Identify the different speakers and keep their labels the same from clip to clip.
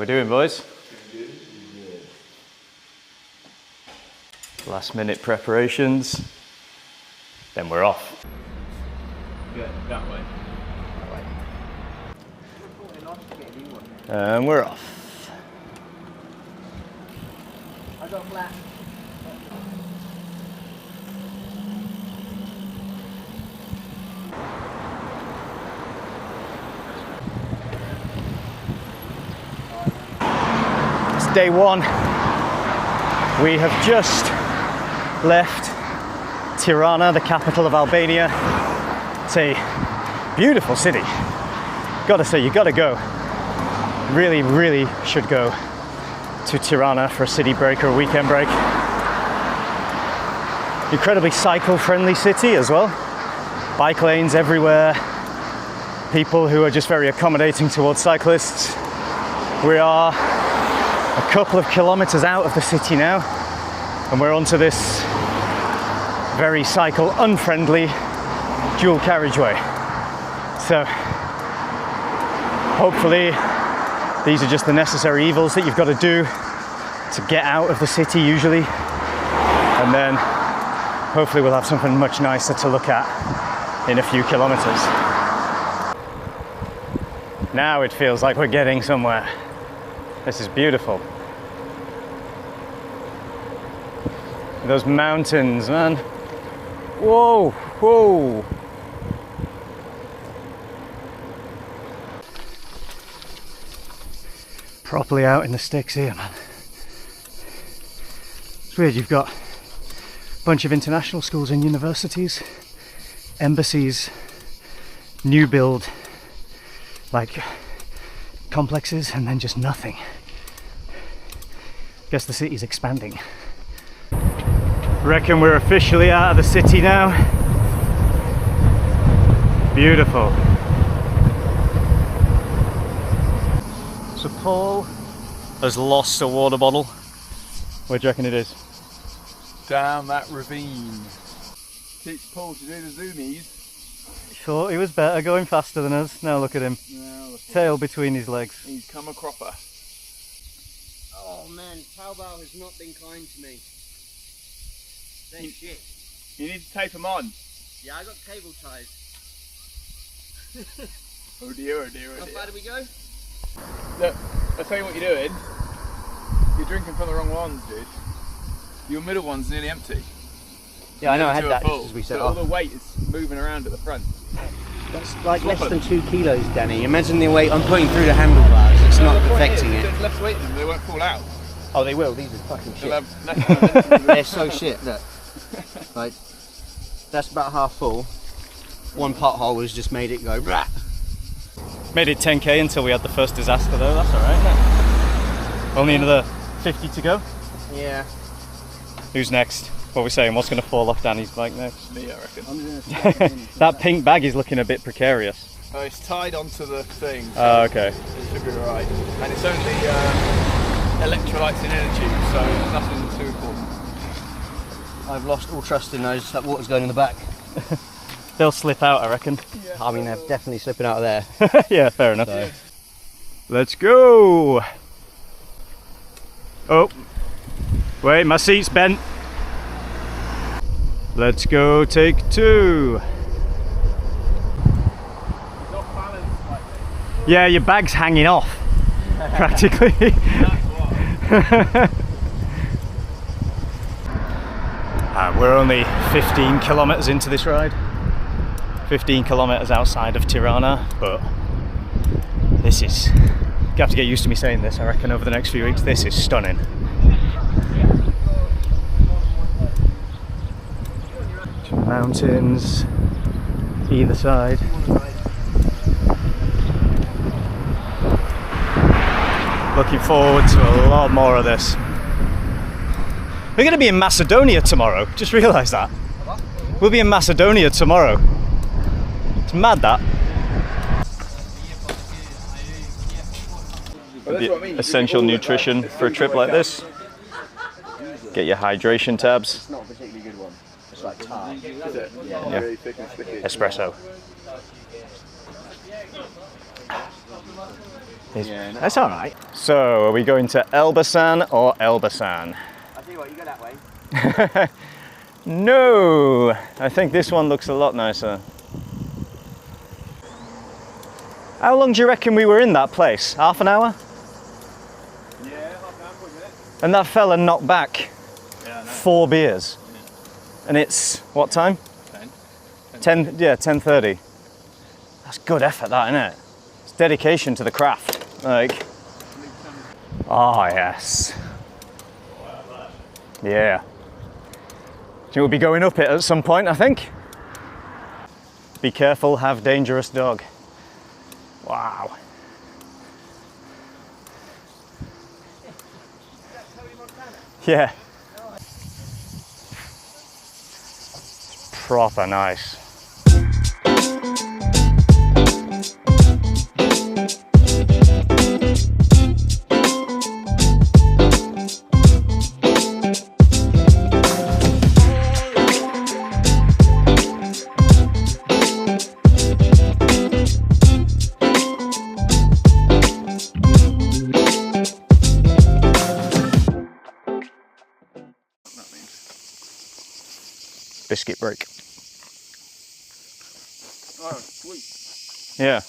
Speaker 1: we doing, boys? Last minute preparations, then we're off.
Speaker 2: Yeah, that way.
Speaker 1: And we're off.
Speaker 3: I got flat.
Speaker 1: It's day one. We have just left Tirana, the capital of Albania. It's a beautiful city. Gotta say, you gotta go. Really, really should go to Tirana for a city break or a weekend break. Incredibly cycle-friendly city as well. Bike lanes everywhere. People who are just very accommodating towards cyclists. We are a couple of kilometers out of the city now, and we're onto this very cycle-unfriendly dual carriageway. So, hopefully, these are just the necessary evils that you've got to do to get out of the city usually. And then hopefully we'll have something much nicer to look at in a few kilometers. Now it feels like we're getting somewhere. This is beautiful. Those mountains, man. Whoa, whoa. Properly out in the sticks here, man. It's weird, you've got a bunch of international schools and universities, embassies, new build, like complexes, and then just nothing. Guess the city's expanding. Reckon we're officially out of the city now. Beautiful. So Paul has lost a water bottle. Where do you reckon it is?
Speaker 2: Down that ravine. Teach Paul to do the zoomies.
Speaker 1: Thought he was better going faster than us. Now look at him. Tail between his legs.
Speaker 2: He's come a cropper.
Speaker 3: Oh man, Taobao has not been kind to me. They're shit.
Speaker 2: You need to tape them on.
Speaker 3: Yeah, I got cable ties.
Speaker 2: Oh dear, oh dear, oh
Speaker 3: How
Speaker 2: dear.
Speaker 3: far do we go?
Speaker 2: Look, I'll tell you what you're doing. You're drinking from the wrong ones, dude. Your middle one's nearly empty.
Speaker 3: Yeah, I know, I had
Speaker 2: Two are
Speaker 3: that
Speaker 2: full,
Speaker 3: as we set
Speaker 2: so all
Speaker 3: off.
Speaker 2: the weight is moving around at the front.
Speaker 3: That's like less than 2 kilos, Danny. Imagine the weight I'm putting through the handlebars. It's not affecting it.
Speaker 2: There's less weight in them, they won't fall out.
Speaker 3: Oh, they will. These are fucking
Speaker 2: They'll
Speaker 3: shit.
Speaker 2: have less momentum.
Speaker 3: They're so shit. Look, like that's about half full. One pothole has just made it go. Blah.
Speaker 1: Made it 10k until we had the first disaster though, that's alright, isn't it? Only another 50 to go.
Speaker 3: Yeah.
Speaker 1: Who's next? What are we saying? What's going to fall off Danny's bike next?
Speaker 2: Me, I reckon.
Speaker 1: That pink bag is looking a bit precarious.
Speaker 2: Oh, it's tied onto the thing. So
Speaker 1: Oh, okay.
Speaker 2: it should be alright. And it's only electrolytes in inner tube, so nothing too important.
Speaker 3: I've lost all trust in those. That water's going in the back.
Speaker 1: They'll slip out, I reckon.
Speaker 2: Yeah.
Speaker 3: I mean, they're definitely slipping out of there.
Speaker 1: Yeah, fair enough.
Speaker 3: So.
Speaker 1: Let's go! Oh, wait, my seat's bent. Let's go, take 2.
Speaker 2: Not balanced like this.
Speaker 1: Yeah, your bag's hanging off, practically. We're only 15 kilometers into this ride. 15 kilometers outside of Tirana, but this is, you have to get used to me saying this, I reckon, over the next few weeks. This is stunning. Mountains either side. Looking forward to a lot more of this. We're going to be in Macedonia tomorrow, just realised that. We'll be in Macedonia tomorrow. It's mad that.
Speaker 2: Well, that's what I mean.
Speaker 1: Essential nutrition for a trip like this. Get your hydration tabs.
Speaker 3: It's not a particularly good one. It's like tar.
Speaker 2: Is it?
Speaker 1: Yeah.
Speaker 2: Really thick and sticky.
Speaker 1: Espresso.
Speaker 3: Yeah, no.
Speaker 1: That's all right. So, are we going to Elbasan or Elbasan?
Speaker 3: I'll tell you what, you go that way.
Speaker 1: No! I think this one looks a lot nicer. How long do you reckon we were in that place? Half an hour?
Speaker 2: Yeah, half an hour, 40 minutes.
Speaker 1: And that fella knocked back
Speaker 2: Yeah, I know.
Speaker 1: 4 beers.
Speaker 2: Yeah.
Speaker 1: And it's, what time?
Speaker 2: 10.
Speaker 1: 10, yeah, 10:30. That's good effort, that, isn't it? It's dedication to the craft. Like, oh yes. Yeah. We'll be going up it at some point, I think. Be careful, have dangerous dog. Wow. Yeah. Proper nice. Biscuit break.
Speaker 2: Oh, sweet.
Speaker 1: Yeah.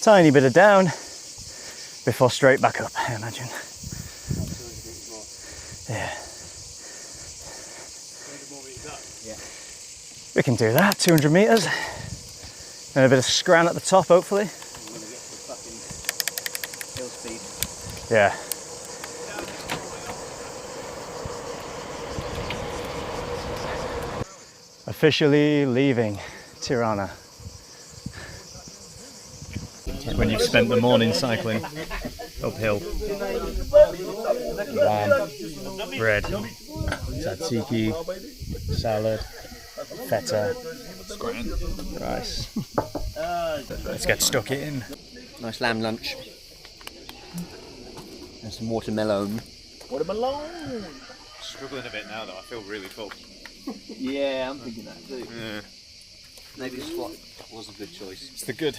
Speaker 1: Tiny bit of down before straight back up, I imagine. Yeah. We can do that, 200 metres. And a bit of scran at the top, hopefully.
Speaker 3: I'm gonna get to fucking hill speed.
Speaker 1: Yeah. Officially leaving Tirana. When you've spent the morning cycling uphill. Lamb, bread, tzatziki, salad, feta, rice. Let's get stuck in.
Speaker 3: Nice lamb lunch. And some watermelon.
Speaker 2: Watermelon!
Speaker 1: Struggling a bit now though, I feel really full.
Speaker 3: Yeah, I'm thinking that too.
Speaker 1: Yeah.
Speaker 3: Maybe the squat was a good choice.
Speaker 1: It's the good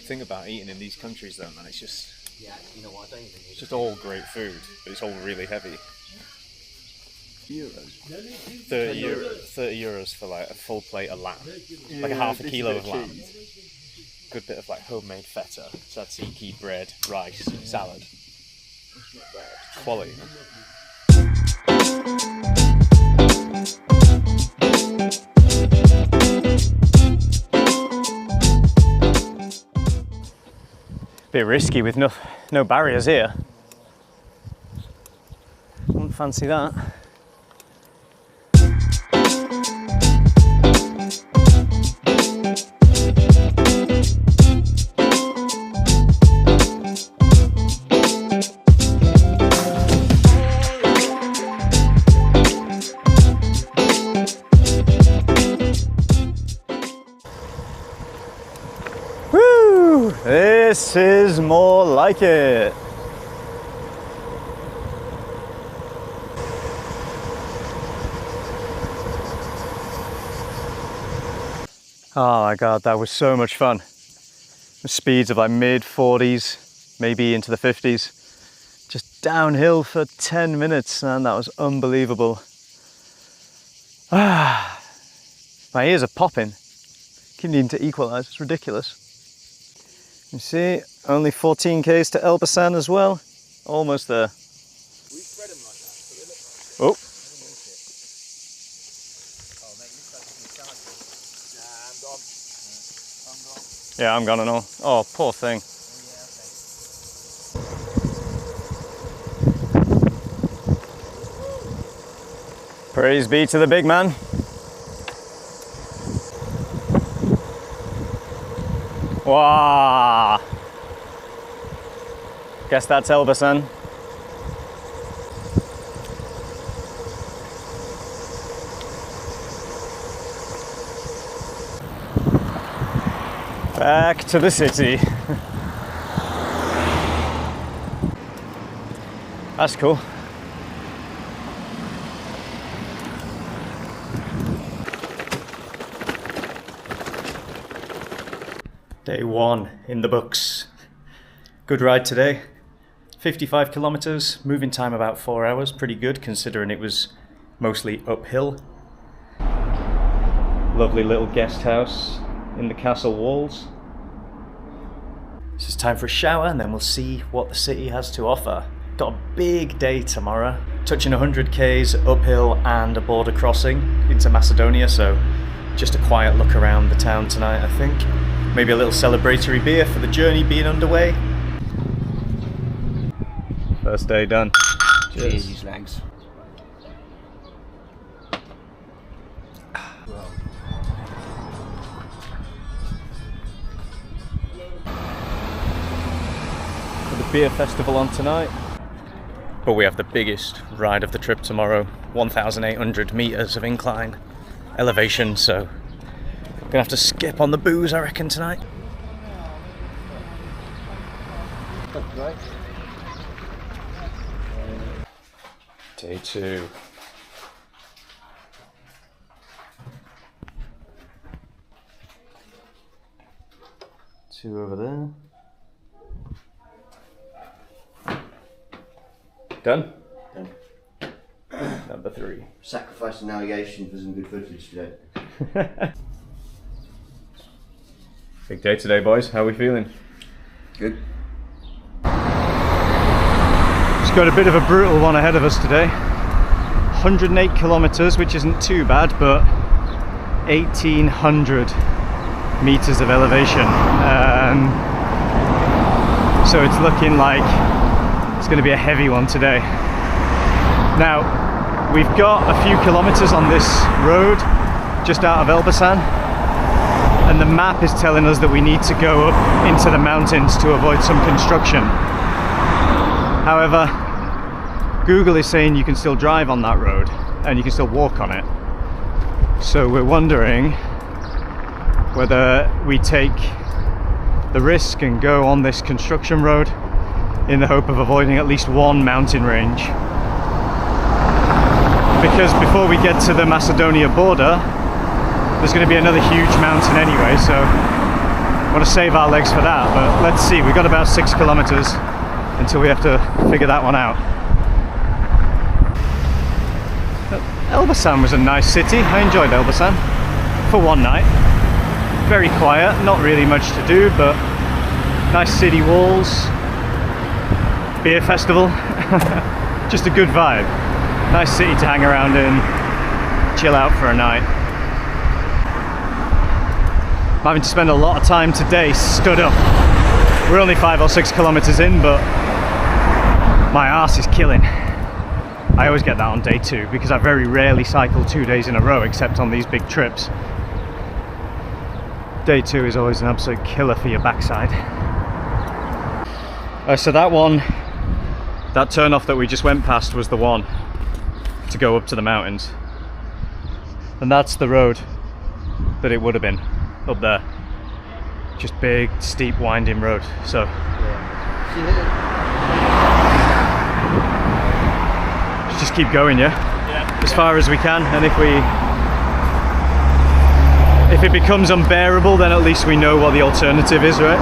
Speaker 1: thing about eating in these countries though, man. It's just,
Speaker 3: Yeah, you know what, I don't even
Speaker 1: it's just all great food, but it's all really heavy.
Speaker 2: Euros.
Speaker 1: 30 euros for like a full plate of lamb, like a half a kilo of lamb. Good bit of like homemade feta, tzatziki, bread, rice, salad. Quality. Bit risky with no barriers here. Wouldn't fancy that. Woo! This is more like it. Oh my god, that was so much fun. The speeds of like mid 40s, maybe into the 50s. Just downhill for 10 minutes, man, that was unbelievable. Ah, my ears are popping. Keep needing to equalise, it's ridiculous. You see, only 14 k's to Elbasan as well. Almost there.
Speaker 2: We spread them like that, so they look
Speaker 1: Oh.
Speaker 2: Oh, mate, this guy's I'm gone. I'm gone.
Speaker 1: Yeah, I'm gone and all. Oh, poor thing. Praise be to the big man. Wow. Guess that's Elbasan. Back to the city. That's cool. Day 1 in the books. Good ride today. 55 kilometers, moving time about 4 hours. Pretty good considering it was mostly uphill. Lovely little guest house in the castle walls. This is time for a shower and then we'll see what the city has to offer. Got a big day tomorrow. Touching 100 k's uphill and a border crossing into Macedonia, so just a quiet look around the town tonight, I think. Maybe a little celebratory beer for the journey being underway. First day done.
Speaker 3: Cheers, you slags.
Speaker 1: The beer festival on tonight. But we have the biggest ride of the trip tomorrow. 1,800 meters of incline elevation, so gonna have to skip on the booze, I reckon, tonight.
Speaker 3: Right.
Speaker 1: Day 2. Two over there. Done?
Speaker 3: Done.
Speaker 1: Number 3.
Speaker 3: Sacrificing navigation for some good footage today.
Speaker 1: Big day today, boys. How are we feeling?
Speaker 3: Good.
Speaker 1: Just got a bit of a brutal one ahead of us today. 108 kilometers, which isn't too bad, but 1,800 meters of elevation. So it's looking like it's going to be a heavy one today. Now, we've got a few kilometers on this road just out of Elbasan, and the map is telling us that we need to go up into the mountains to avoid some construction. However, Google is saying you can still drive on that road and you can still walk on it. So we're wondering whether we take the risk and go on this construction road in the hope of avoiding at least one mountain range. Because before we get to the Macedonia border, there's going to be another huge mountain anyway, so I want to save our legs for that. But let's see, we've got about 6 kilometers until we have to figure that one out. Elbasan was a nice city. I enjoyed Elbasan for one night. Very quiet, not really much to do, but nice city walls, beer festival, just a good vibe. Nice city to hang around in, chill out for a night. I'm having to spend a lot of time today stood up. We're only 5 or 6 kilometers in, but my arse is killing. I always get that on day 2 because I very rarely cycle 2 days in a row except on these big trips. Day 2 is always an absolute killer for your backside. So that turn off that we just went past was the one to go up to the mountains. And that's the road that it would have been up there. Just big, steep, winding road. So just keep going, yeah? As far as we can, and if it becomes unbearable, then at least we know what the alternative is, right?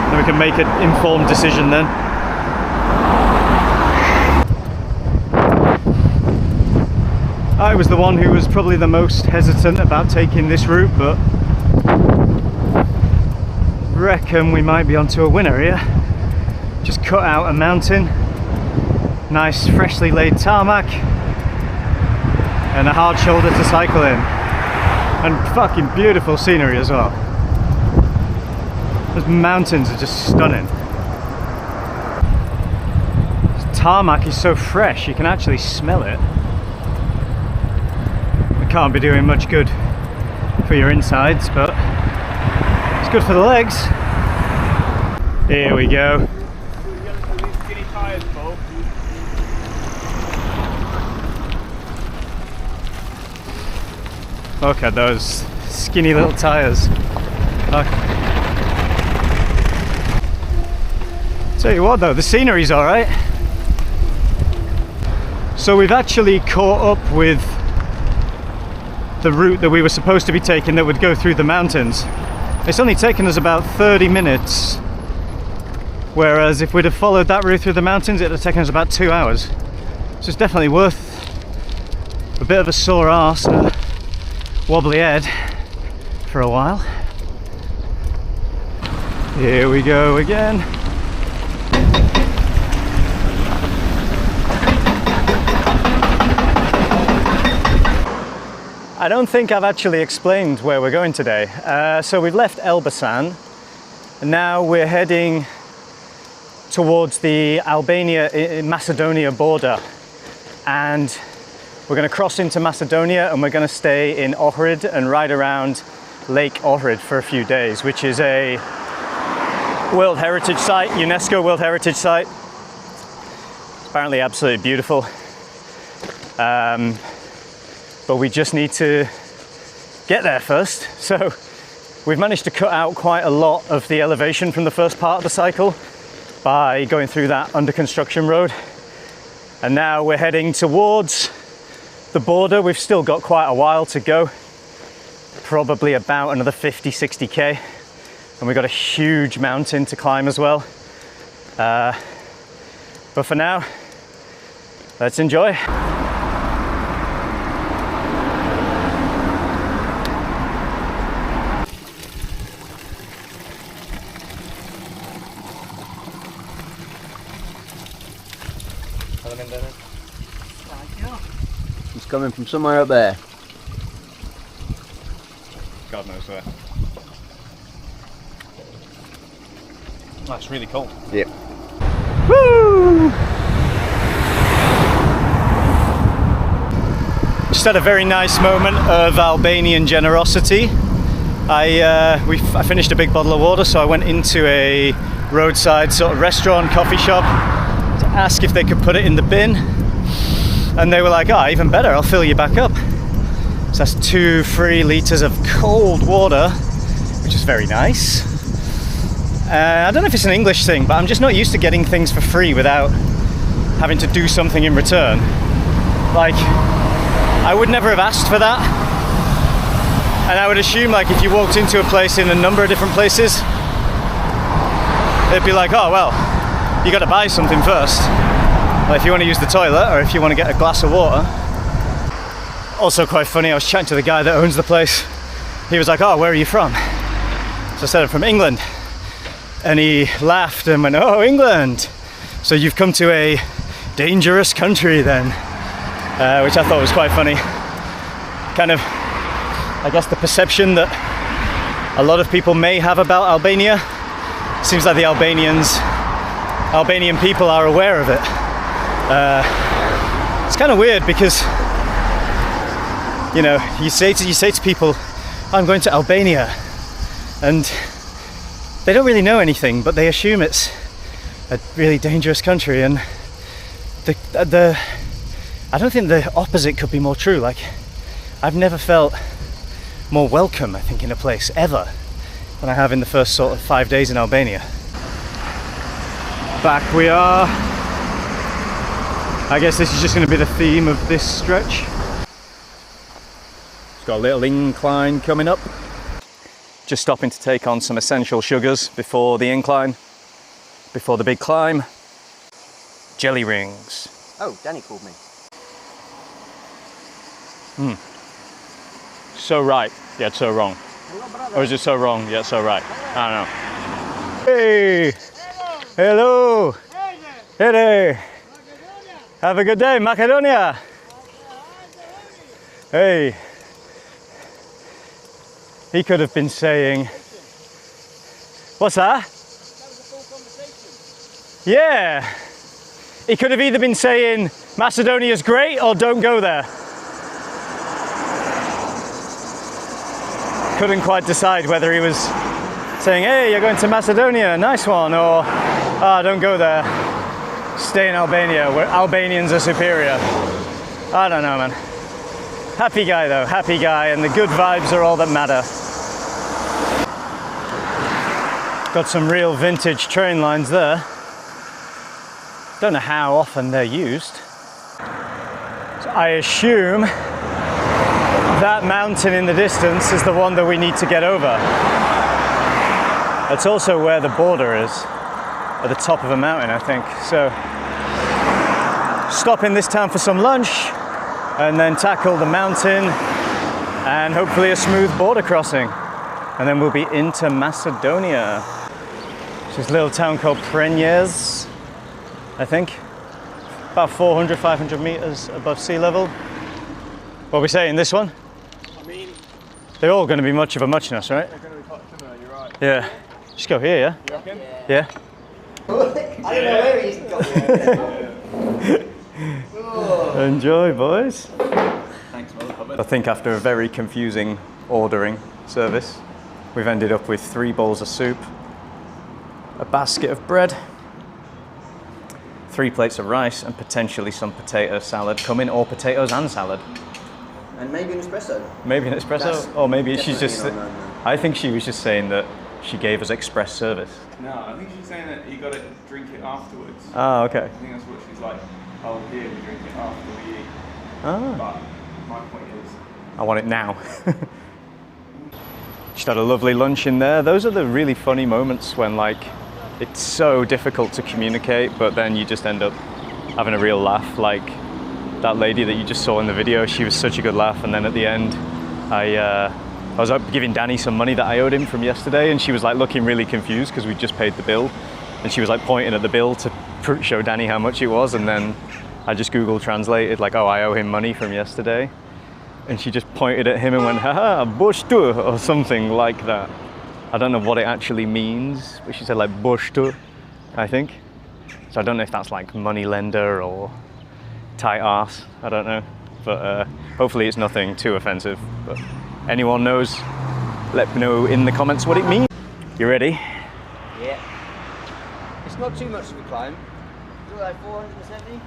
Speaker 1: And we can make an informed decision then. I was the one who was probably the most hesitant about taking this route, but reckon we might be onto a winner here. Just cut out a mountain, nice freshly laid tarmac, and a hard shoulder to cycle in, and fucking beautiful scenery as well. Those mountains are just stunning. This tarmac is so fresh, you can actually smell it. It can't be doing much good for your insides, but it's good for the legs. Here we go. Look at those skinny little tyres. Okay. Tell you what though, the scenery's alright. So we've actually caught up with the route that we were supposed to be taking that would go through the mountains. It's only taken us about 30 minutes, whereas if we'd have followed that route through the mountains, it'd have taken us about 2 hours. So it's definitely worth a bit of a sore arse and a wobbly head for a while. Here we go again. I don't think I've actually explained where we're going today. So we've left Elbasan and now we're heading towards the Macedonia border, and we're going to cross into Macedonia and we're going to stay in Ohrid and ride around Lake Ohrid for a few days, which is a World Heritage Site, UNESCO World Heritage Site. It's apparently absolutely beautiful. But we just need to get there first. So we've managed to cut out quite a lot of the elevation from the first part of the cycle by going through that under construction road. And now we're heading towards the border. We've still got quite a while to go, probably about another 50, 60k. And we've got a huge mountain to climb as well. But for now, let's enjoy.
Speaker 3: It's coming from somewhere up there.
Speaker 1: God knows where. That's really cold.
Speaker 3: Yep.
Speaker 1: Woo! Just had a very nice moment of Albanian generosity. I finished a big bottle of water, so I went into a roadside sort of restaurant, coffee shop to ask if they could put it in the bin. And they were like, oh, even better, I'll fill you back up. So that's 2 free litres of cold water, which is very nice. I don't know if it's an English thing, but I'm just not used to getting things for free without having to do something in return. Like, I would never have asked for that. And I would assume, like, if you walked into a place in a number of different places, it'd be like, oh, well, you got to buy something first. Like if you want to use the toilet or if you want to get a glass of water. Also quite funny, I was chatting to the guy that owns the place. He was like, oh, where are you from? So I said, I'm from England. And he laughed and went, oh, England. So you've come to a dangerous country then. Which I thought was quite funny. Kind of, I guess the perception that a lot of people may have about Albania. Seems like the Albanian people are aware of it. It's kind of weird because, you know, you say to people, I'm going to Albania, and they don't really know anything, but they assume it's a really dangerous country, and I don't think the opposite could be more true. Like, I've never felt more welcome, I think, in a place ever than I have in the first sort of 5 days in Albania. Back we are. I guess this is just going to be the theme of this stretch. It's got a little incline coming up. Just stopping to take on some essential sugars before the incline, before the big climb. Jelly rings.
Speaker 3: Oh, Danny called me.
Speaker 1: So right, yet so wrong. Or is it so wrong, yet so right? I don't know. Hey! Hello! Hey there! Have a good day, Macedonia! Hey! He could have been saying... What's that? That was a full conversation. Yeah! He could have either been saying Macedonia's great or don't go there. Couldn't quite decide whether he was saying, hey, you're going to Macedonia, nice one, or don't go there, stay in Albania, where Albanians are superior. I don't know, man. Happy guy though, happy guy, and the good vibes are all that matter. Got some real vintage train lines there. Don't know how often they're used. So I assume that mountain in the distance is the one that we need to get over. It's also where the border is, at the top of a mountain, I think. So, stop in this town for some lunch, and then tackle the mountain, and hopefully a smooth border crossing. And then we'll be into Macedonia. It's this little town called Prenyes, I think. About 400, 500 meters above sea level. What are we saying, this one?
Speaker 2: I mean,
Speaker 1: They're all going to be much of a muchness, right?
Speaker 2: they're going to be quite similar, you're right.
Speaker 1: Yeah. Just go here, yeah?
Speaker 2: You reckon?
Speaker 1: Yeah.
Speaker 3: I don't know where he's gone.
Speaker 1: Enjoy, boys.
Speaker 2: Thanks, well,
Speaker 1: I think after a very confusing ordering service, we've ended up with 3 bowls of soup, a basket of bread, 3 plates of rice, and potentially some potato salad coming, or potatoes and salad.
Speaker 3: And maybe an espresso.
Speaker 1: Maybe an espresso,
Speaker 3: That's
Speaker 1: or maybe she's just.
Speaker 3: definitely an unknown.
Speaker 1: I think she was just saying that she gave us express service.
Speaker 2: No, I think she's saying that you got to drink it afterwards.
Speaker 1: Ah, okay.
Speaker 2: I think that's what she's like. Oh, here we drink it after we eat.
Speaker 1: Ah.
Speaker 2: But my point is,
Speaker 1: I want it now. Just had a lovely lunch in there. Those are the really funny moments when, like, it's so difficult to communicate, but then you just end up having a real laugh. Like that lady that you just saw in the video, she was such a good laugh. And then at the end, I was up giving Danny some money that I owed him from yesterday, and she was like looking really confused because we just paid the bill, and she was like pointing at the bill to show Danny how much it was, and then I just Google translated like, oh, I owe him money from yesterday, and she just pointed at him and went, haha, boştu, or something like that. I don't know what it actually means, but she said like boştu, I think. So I don't know if that's like money lender or tight ass, I don't know, but hopefully it's nothing too offensive. But anyone knows, let me know in the comments what it means. You ready?
Speaker 3: Yeah. It's not too much of a climb. Is it like 470?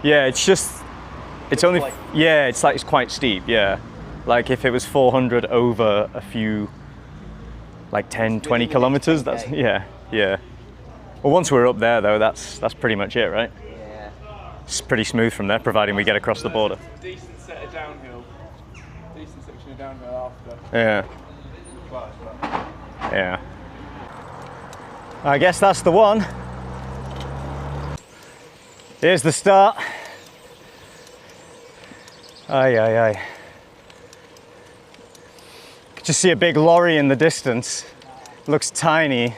Speaker 1: Yeah, it's only,
Speaker 3: quite-
Speaker 1: yeah, it's quite steep, yeah. Like if it was 400 over a few, like 10, 20
Speaker 3: within the
Speaker 1: kilometers,
Speaker 3: next
Speaker 1: that's,
Speaker 3: 10K.
Speaker 1: yeah. Well, once we're up there though, that's pretty much it, right?
Speaker 3: Yeah.
Speaker 1: It's pretty smooth from there, providing we get across the border.
Speaker 2: decent set of downhill. Decent section of downhill after.
Speaker 1: Yeah,
Speaker 2: Well,
Speaker 1: yeah. I guess that's the one. Here's the start. Aye, aye, aye. Could just see a big lorry in the distance. Looks tiny.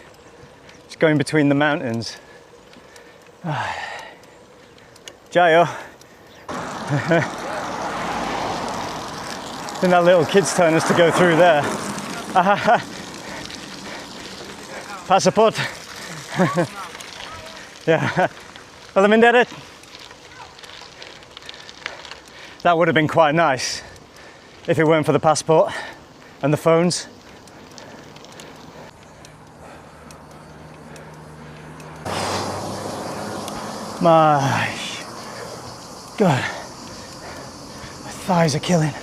Speaker 1: It's going between the mountains. Jayo. I think that little kid's telling us to go through there. Passport. Yeah. That would have been quite nice if it weren't for the passport and the phones. My God, my thighs are killing.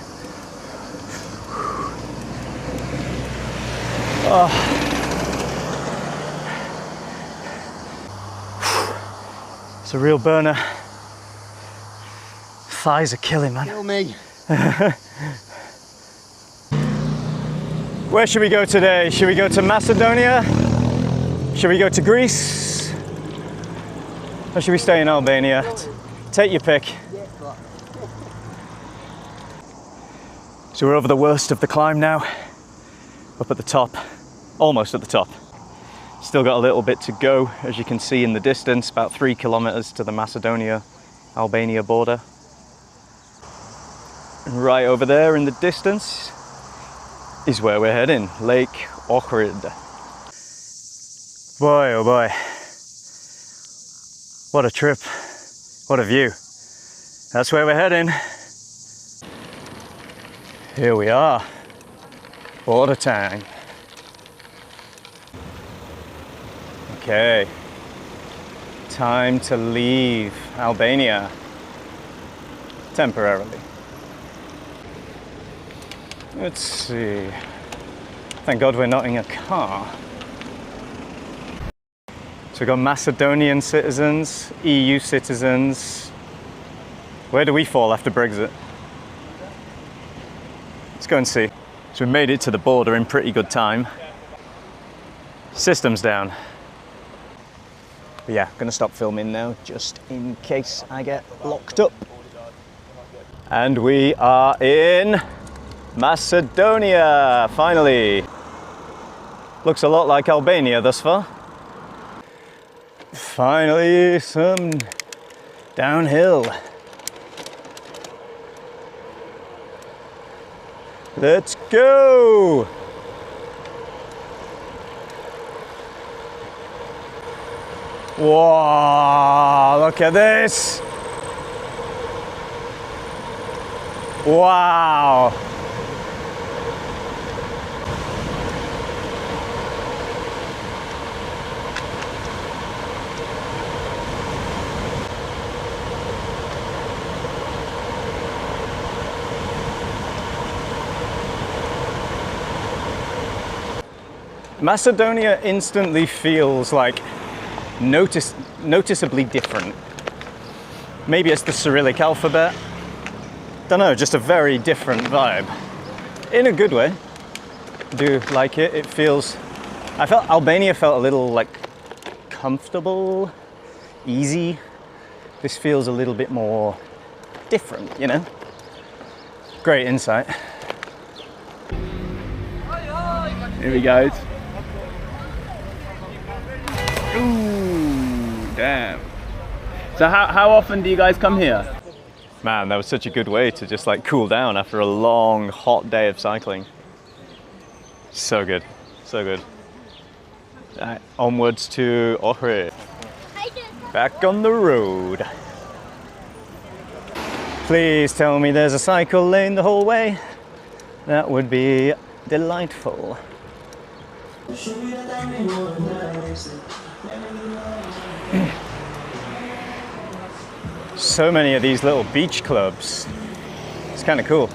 Speaker 1: Oh. It's a real burner. Thighs are killing, man.
Speaker 3: Kill me.
Speaker 1: Where should we go today? Should we go to Macedonia? Should we go to Greece? Or should we stay in Albania? Take your pick. So we're over the worst of the climb now. Up at the top, almost at the top. Still got a little bit to go, as you can see in the distance, about 3 kilometers to the Macedonia-Albania border. And right over there in the distance is where we're heading, Lake Ohrid. Boy, oh boy. What a trip, what a view. That's where we're heading. Here we are, border town. Okay, time to leave Albania, temporarily. Let's see, thank God we're not in a car. So we've got Macedonian citizens, EU citizens. Where do we fall after Brexit? Let's go and see. So we made it to the border in pretty good time. System's down. But yeah, gonna stop filming now just in case I get locked up. And we are in Macedonia, finally. Looks a lot like Albania thus far. Finally, some downhill. Let's go! Whoa, look at this! Wow! Macedonia instantly feels like noticeably different. Maybe it's the Cyrillic alphabet. Don't know, just a very different vibe. In a good way. I do like it. It feels, I felt Albania felt a little like comfortable, easy. This feels a little bit more different, you know? Great insight.
Speaker 2: Here we go. Ooh, damn. So how often do you guys come here?
Speaker 1: Man, that was such a good way to just like cool down after a long, hot day of cycling. So good, so good. Onwards to Ohrid. Back on the road. Please tell me there's a cycle lane the whole way. That would be delightful. So many of these little beach clubs. It's kind of cool.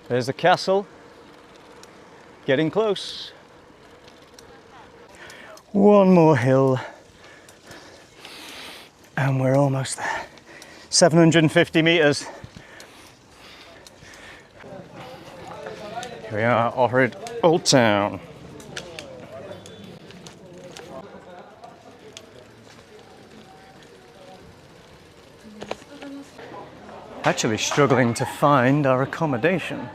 Speaker 1: There's the castle. Getting close. One more hill. And we're almost there. 750 meters. Here we are, Ohrid Old Town. Actually struggling to find our accommodation.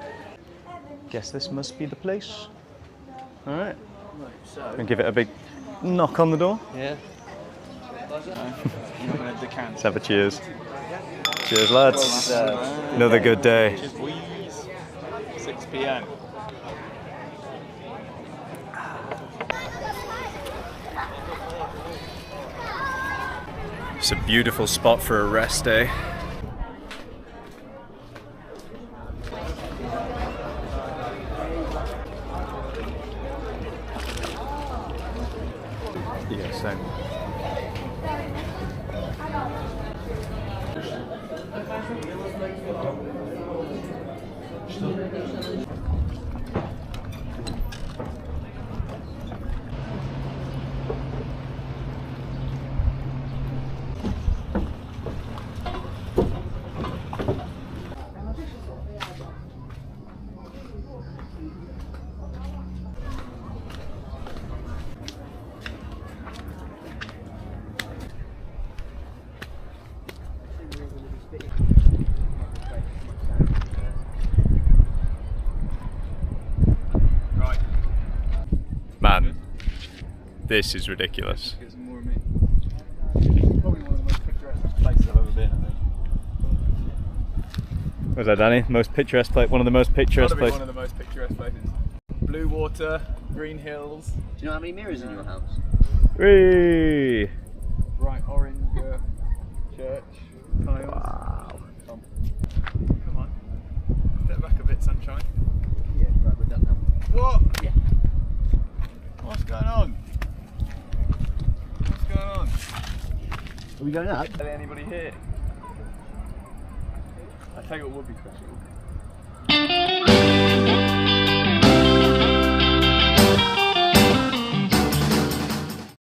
Speaker 1: Guess this must be the place. All right. And give it a big knock on the door.
Speaker 3: Yeah.
Speaker 1: Let's have a cheers. Cheers, lads. Another good day.
Speaker 2: 6 p.m.
Speaker 1: It's a beautiful spot for a rest day. Yeah, same. Man, this is ridiculous.
Speaker 2: Get some more of me. Probably one of the most picturesque places I've ever been, I think.
Speaker 1: Was that Danny? Most picturesque place, one of the most picturesque
Speaker 2: Gotta be
Speaker 1: places.
Speaker 2: one of the most picturesque places. Blue water, green hills.
Speaker 3: Do you know how many mirrors in your house?
Speaker 1: Whee!
Speaker 2: Bright orange church tiles.
Speaker 1: Wow.
Speaker 2: Come on. Step back a bit, sunshine.
Speaker 3: Yeah, right, we're done now.
Speaker 2: What?
Speaker 3: Yeah.
Speaker 2: What's going on? What's going on?
Speaker 3: Are we going up?
Speaker 2: Is there anybody here? I tell you what would be special.